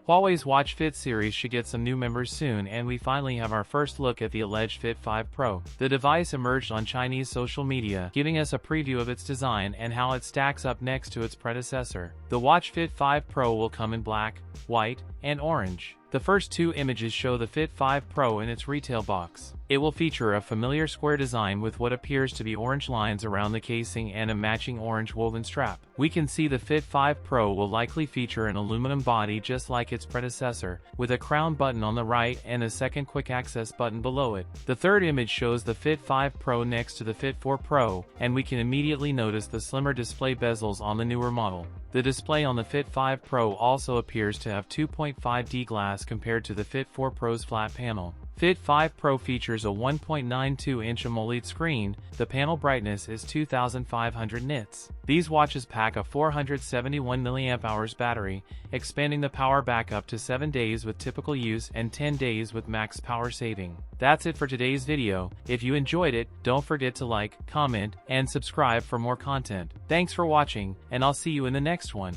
Huawei's Watch Fit series should get some new members soon, and we finally have our first look at the alleged Fit 5 Pro. The device emerged on Chinese social media, giving us a preview of its design and how it stacks up next to its predecessor. The Watch Fit 5 Pro will come in black, white, and orange. The first two images show the Fit 5 Pro in its retail box. It will feature a familiar square design with what appears to be orange lines around the casing and a matching orange woven strap. We can see the Fit 5 Pro will likely feature an aluminum body just like its predecessor, with a crown button on the right and a second quick access button below it. The third image shows the Fit 5 Pro next to the Fit 4 Pro, and we can immediately notice the slimmer display bezels on the newer model. The display on the Fit 5 Pro also appears to have 2.5D glass compared to the Fit 4 Pro's flat panel. Fit 5 Pro features a 1.92-inch AMOLED screen. The panel brightness is 2500 nits. These watches pack a 471 mAh battery, expanding the power back up to 7 days with typical use and 10 days with max power saving. That's it for today's video. If you enjoyed it, don't forget to like, comment, and subscribe for more content. Thanks for watching, and I'll see you in the next one.